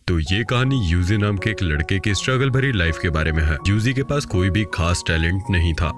तो ये कहानी यूजी नाम के एक लड़के की स्ट्रगल भरी लाइफ के बारे में है। यूजी के पास कोई भी खास टैलेंट नहीं था,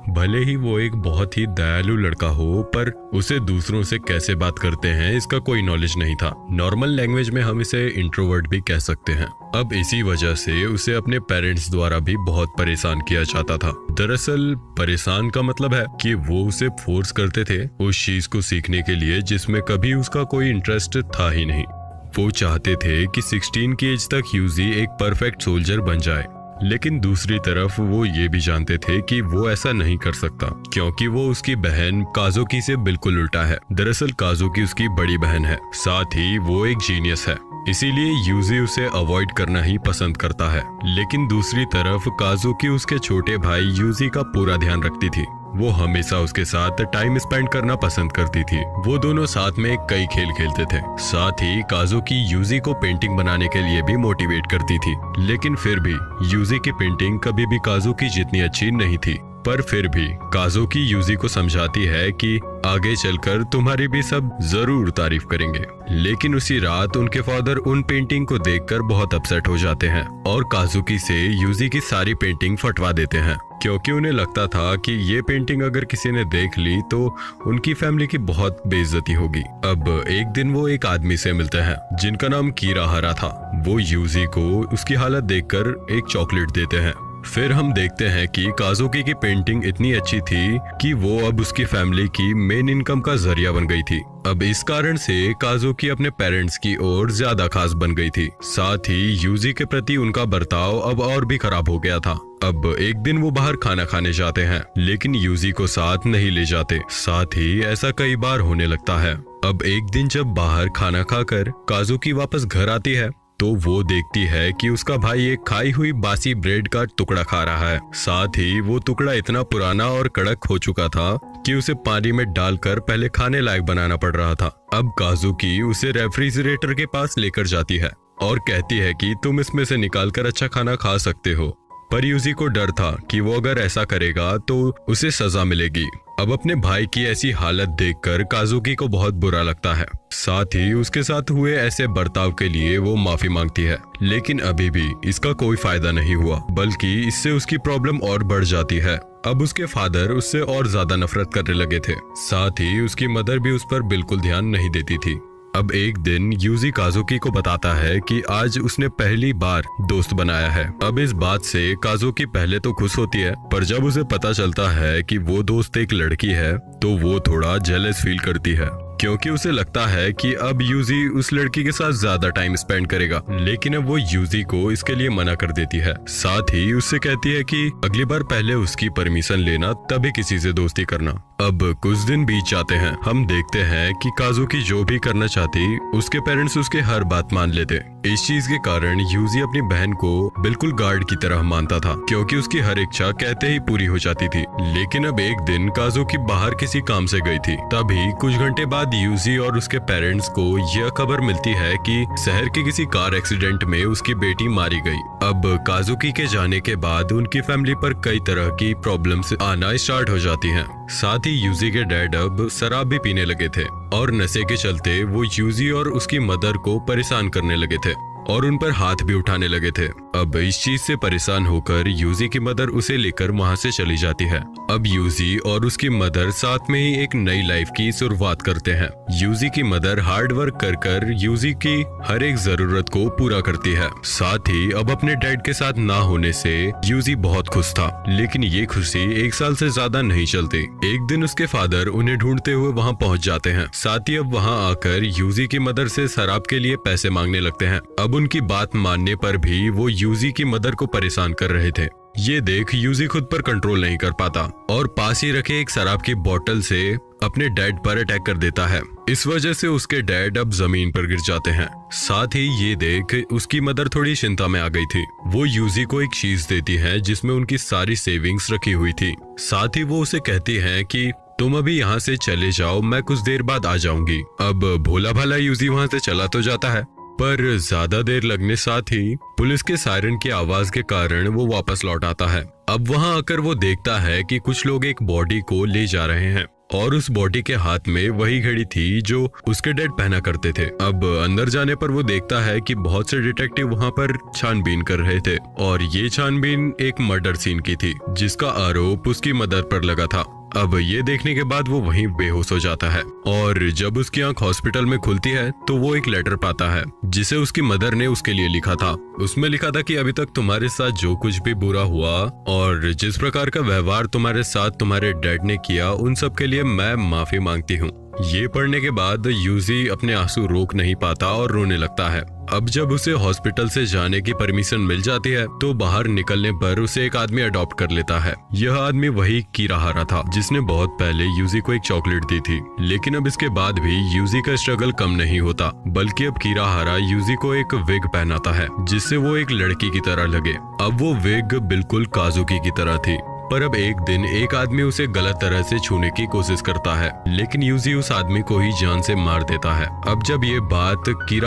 भले ही वो एक बहुत ही दयालु लड़का हो, पर उसे दूसरों से कैसे बात करते हैं इसका कोई नॉलेज नहीं था। नॉर्मल लैंग्वेज में हम इसे इंट्रोवर्ट भी कह सकते हैं। अब इसी वजह से उसे अपने पेरेंट्स द्वारा भी बहुत परेशान किया जाता था। दरअसल परेशान का मतलब है कि वो उसे फोर्स करते थे उस चीज को सीखने के लिए जिसमें कभी उसका कोई इंटरेस्ट था ही नहीं। वो चाहते थे कि 16 की एज तक यूजी एक परफेक्ट सोल्जर बन जाए, लेकिन दूसरी तरफ वो ये भी जानते थे कि वो ऐसा नहीं कर सकता क्योंकि वो उसकी बहन काजुकी से बिल्कुल उल्टा है। दरअसल काजुकी उसकी बड़ी बहन है, साथ ही वो एक जीनियस है, इसीलिए यूजी उसे अवॉइड करना ही पसंद करता है। लेकिन दूसरी तरफ काजुकी उसके छोटे भाई यूजी का पूरा ध्यान रखती थी। वो हमेशा उसके साथ टाइम स्पेंड करना पसंद करती थी। वो दोनों साथ में कई खेल खेलते थे। साथ ही काजुकी यूजी को पेंटिंग बनाने के लिए भी मोटिवेट करती थी, लेकिन फिर भी यूजी की पेंटिंग कभी भी काजुकी जितनी अच्छी नहीं थी। पर फिर भी काजुकी यूजी को समझाती है कि आगे चलकर तुम्हारी भी सब जरूर तारीफ करेंगे। लेकिन उसी रात उनके फादर उन पेंटिंग को देखकर बहुत अपसेट हो जाते हैं और काजुकी से यूजी की सारी पेंटिंग फटवा देते हैं, क्योंकि उन्हें लगता था कि ये पेंटिंग अगर किसी ने देख ली तो उनकी फैमिली की बहुत बेइज्जती होगी। अब एक दिन वो एक आदमी से मिलते हैं जिनका नाम कीराहारा था। वो यूजी को उसकी हालत देखकर एक चॉकलेट देते हैं। फिर हम देखते हैं कि काजुकी की पेंटिंग इतनी अच्छी थी कि वो अब उसकी फैमिली की मेन इनकम का जरिया बन गई थी। अब इस कारण से काजुकी अपने पेरेंट्स की ओर ज्यादा खास बन गई थी। साथ ही यूजी के प्रति उनका बर्ताव अब और भी खराब हो गया था। अब एक दिन वो बाहर खाना खाने जाते हैं, लेकिन यूजी को साथ नहीं ले जाते। साथ ही ऐसा कई बार होने लगता है। अब एक दिन जब बाहर खाना खाकर काजुकी वापस घर आती है तो वो देखती है कि उसका भाई एक खाई हुई बासी ब्रेड का टुकड़ा खा रहा है। साथ ही वो टुकड़ा इतना पुराना और कड़क हो चुका था कि उसे पानी में डालकर पहले खाने लायक बनाना पड़ रहा था। अब काजुकी उसे रेफ्रिजरेटर के पास लेकर जाती है और कहती है कि तुम इसमें से निकालकर अच्छा खाना खा सकते हो। पर यूजी को डर था कि वो अगर ऐसा करेगा तो उसे सजा मिलेगी। अब अपने भाई की ऐसी हालत देखकर काजुकी को बहुत बुरा लगता है। साथ ही उसके साथ हुए ऐसे बर्ताव के लिए वो माफी मांगती है, लेकिन अभी भी इसका कोई फायदा नहीं हुआ, बल्कि इससे उसकी प्रॉब्लम और बढ़ जाती है। अब उसके फादर उससे और ज्यादा नफरत करने लगे थे। साथ ही उसकी मदर भी उस पर बिल्कुल ध्यान नहीं देती थी। अब एक दिन यूजी काजुकी को बताता है कि आज उसने पहली बार दोस्त बनाया है। अब इस बात से काजुकी पहले तो खुश होती है, पर जब उसे पता चलता है कि वो दोस्त एक लड़की है तो वो थोड़ा जेलस फील करती है, क्योंकि उसे लगता है कि अब यूजी उस लड़की के साथ ज्यादा टाइम स्पेंड करेगा। लेकिन अब वो यूजी को इसके लिए मना कर देती है। साथ ही उससे कहती है कि अगली बार पहले उसकी परमिशन लेना, तभी किसी से दोस्ती करना। अब कुछ दिन बीत जाते हैं। हम देखते हैं कि काजुकी जो भी करना चाहती उसके पेरेंट्स उसके हर बात मान लेते। इस चीज के कारण यूजी अपनी बहन को बिल्कुल गार्ड की तरह मानता था, क्योंकि उसकी हर इच्छा कहते ही पूरी हो जाती थी। लेकिन अब एक दिन काजुकी बाहर किसी काम से गई थी, तभी कुछ घंटे बाद यूजी और उसके पेरेंट्स को यह खबर मिलती है कि शहर के किसी कार एक्सीडेंट में उसकी बेटी मारी गई। अब काजुकी के जाने के बाद उनकी फैमिली पर कई तरह की प्रॉब्लम्स आना स्टार्ट हो जाती हैं। साथ ही यूजी के डैड अब शराब भी पीने लगे थे और नशे के चलते वो यूजी और उसकी मदर को परेशान करने लगे थे और उन पर हाथ भी उठाने लगे थे। अब इस चीज से परेशान होकर यूजी की मदर उसे लेकर वहां से चली जाती है। अब यूजी और उसकी मदर साथ में ही एक नई लाइफ की शुरुआत करते हैं। यूजी की मदर हार्ड वर्क कर कर यूजी की हर एक जरूरत को पूरा करती है। साथ ही अब अपने डैड के साथ ना होने से यूजी बहुत खुश था, लेकिन ये खुशी एक साल से ज्यादा नहीं चलती। एक दिन उसके फादर उन्हें ढूंढते हुए वहाँ पहुँच जाते हैं। साथ ही अब वहाँ आकर यूजी की मदर से शराब के लिए पैसे मांगने लगते हैं। अब उनकी बात मानने पर भी वो यूजी की मदर को परेशान कर रहे थे। ये देख यूजी खुद पर कंट्रोल नहीं कर पाता और पास ही रखे एक शराब की बोतल से अपने डैड पर अटैक कर देता है। इस वजह से उसके डैड अब जमीन पर गिर जाते हैं। साथ ही ये देख उसकी मदर थोड़ी चिंता में आ गई थी। वो यूजी को एक चीज देती है जिसमें उनकी सारी सेविंग्स रखी हुई थी। साथ ही वो उसे कहती है कि तुम अभी यहाँ से चले जाओ, मैं कुछ देर बाद आ जाऊंगी। अब भोला भाला यूजी वहाँ से चला तो जाता है, पर ज्यादा देर लगने साथ ही पुलिस के सायरन की आवाज के कारण वो वापस लौट आता है। अब वहां आकर वो देखता है कि कुछ लोग एक बॉडी को ले जा रहे हैं। और उस बॉडी के हाथ में वही घड़ी थी जो उसके डैड पहना करते थे। अब अंदर जाने पर वो देखता है कि बहुत से डिटेक्टिव वहाँ पर छानबीन कर रहे थे और ये छानबीन एक मर्डर सीन की थी जिसका आरोप उसकी मदर पर लगा था। अब ये देखने के बाद वो वहीं बेहोश हो जाता है और जब उसकी आंख हॉस्पिटल में खुलती है तो वो एक लेटर पाता है जिसे उसकी मदर ने उसके लिए लिखा था। उसमें लिखा था कि अभी तक तुम्हारे साथ जो कुछ भी बुरा हुआ और जिस प्रकार का व्यवहार तुम्हारे साथ तुम्हारे डैड ने किया उन सब के लिए मैं माफी मांगती हूँ। ये पढ़ने के बाद यूजी अपने आंसू रोक नहीं पाता और रोने लगता है। अब जब उसे हॉस्पिटल से जाने की परमिशन मिल जाती है तो बाहर निकलने पर उसे एक आदमी अडॉप्ट कर लेता है। यह आदमी वही कीराहारा था जिसने बहुत पहले यूजी को एक चॉकलेट दी थी। लेकिन अब इसके बाद भी यूजी का स्ट्रगल कम नहीं होता, बल्कि अब कीराहारा यूजी को एक विग पहनाता है जिससे वो एक लड़की की तरह लगे। अब वो विग बिल्कुल काजुकी की तरह थी। पर अब एक दिन एक आदमी उसे गलत तरह से छूने की कोशिश करता है, लेकिन यूजी उस आदमी को ही जान से मार देता है। अब जब ये बात कीरा